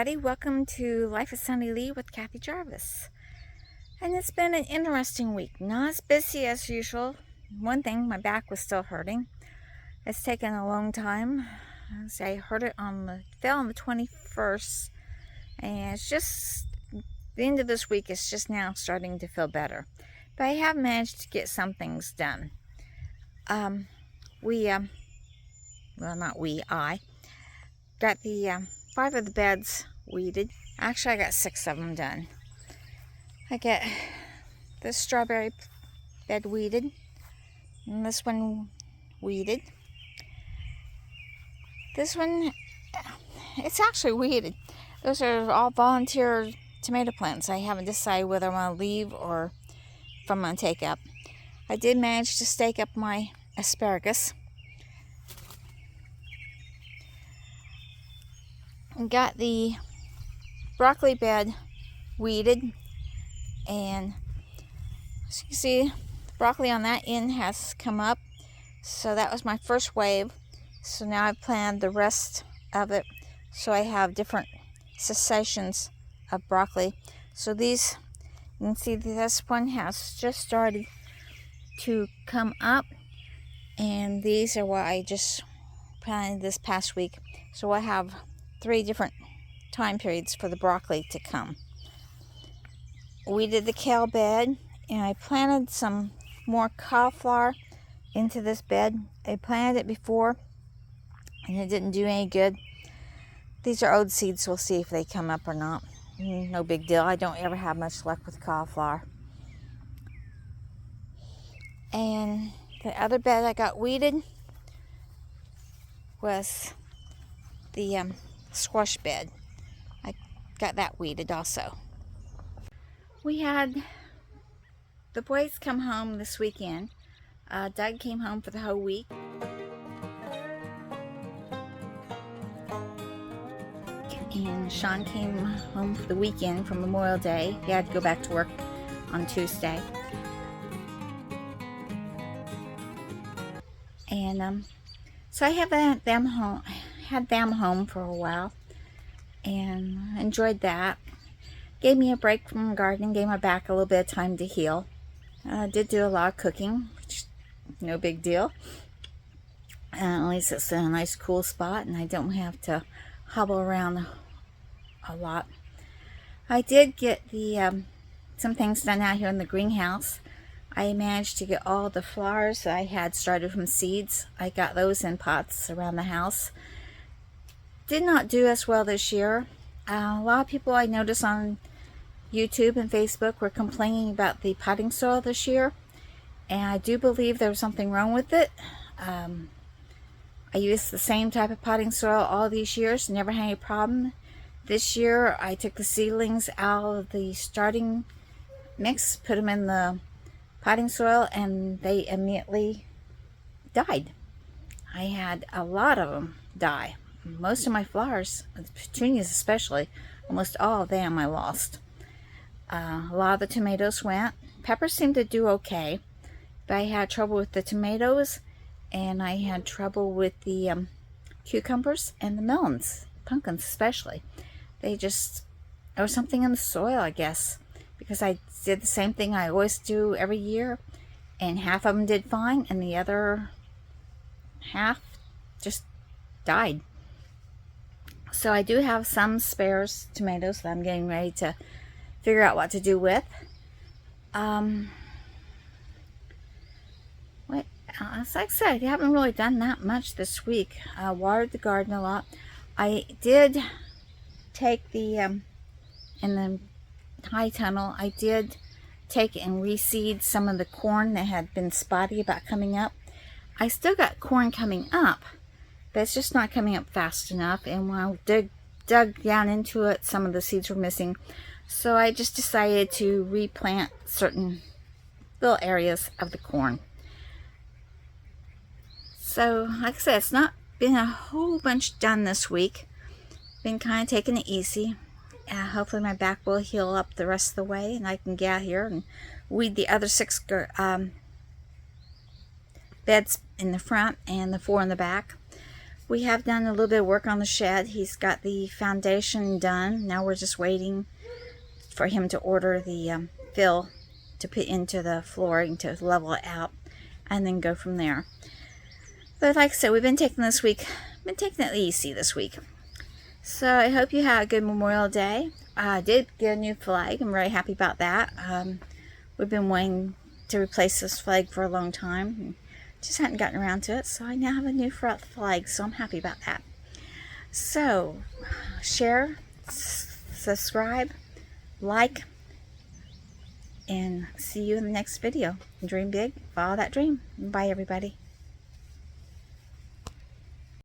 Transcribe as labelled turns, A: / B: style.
A: everybody. Welcome to Life with Sunny Lee with Kathy Jarvis. And it's been an interesting week. Not as busy as usual. One thing, my back was still hurting. It's taken a long time. I hurt it fell on the 21st. And it's just, the end of this week is just now starting to feel better. But I have managed to get some things done. I got the 5 of the beds weeded. Actually, I got 6 of them done. I got this strawberry bed weeded, and this one weeded. This one, it's actually weeded. Those are all volunteer tomato plants. I haven't decided whether I'm going to leave or if I'm going to take up. I did manage to stake up my asparagus. Got the broccoli bed weeded, and as you can see, the broccoli on that end has come up, so that was my first wave. So now I've planted the rest of it, so I have different cessations of broccoli. So these, you can see this one has just started to come up, and these are what I just planted this past week. So I have 3 different time periods for the broccoli to come. We did the kale bed, and I planted some more cauliflower into this bed. I planted it before and it didn't do any good. These are old seeds, so we'll see if they come up or not. No big deal. I don't ever have much luck with cauliflower. And the other bed I got weeded was the squash bed. I got that weeded also. We had the boys come home this weekend. Doug came home for the whole week. And Sean came home for the weekend from Memorial Day. He had to go back to work on Tuesday. And so I have them home for a while and enjoyed that. Gave me a break from gardening, gave my back a little bit of time to heal. Did do a lot of cooking, which no big deal. At least it's in a nice cool spot and I don't have to hobble around a lot. I did get some things done out here in the greenhouse. I managed to get all the flowers I had started from seeds. I got those in pots around the house. Did not do as well this year. A lot of people I noticed on YouTube and Facebook were complaining about the potting soil this year, and I do believe there was something wrong with it. I used the same type of potting soil all these years, never had any problem. This year I took the seedlings out of the starting mix, put them in the potting soil, and they immediately died. I had a lot of them die. Most of my flowers, the petunias especially, almost all of them I lost. A lot of the tomatoes went. Peppers seemed to do okay, but I had trouble with the tomatoes, and I had trouble with the cucumbers and the melons, pumpkins especially. There was something in the soil, I guess, because I did the same thing I always do every year, and half of them did fine, and the other half just died. So I do have some spares tomatoes that I'm getting ready to figure out what to do with. As I said, I haven't really done that much this week. Watered the garden a lot. I did take in the high tunnel, I did take and reseed some of the corn that had been spotty about coming up. I still got corn coming up, but it's just not coming up fast enough, and when I dug down into it, some of the seeds were missing. So I just decided to replant certain little areas of the corn. So like I said, it's not been a whole bunch done this week. Been kind of taking it easy. Hopefully my back will heal up the rest of the way and I can get out here and weed the other 6 beds in the front and the 4 in the back. We have done a little bit of work on the shed. He's got the foundation done. Now we're just waiting for him to order the fill to put into the flooring to level it out, and then go from there. But like I said, we've been taking it easy this week. So I hope you had a good Memorial Day. I did get a new flag. I'm very happy about that. We've been waiting to replace this flag for a long time, and just hadn't gotten around to it. So I now have a new flag, so I'm happy about that. So share, subscribe, like, and see you in the next video. Dream big, follow that dream. Bye, everybody.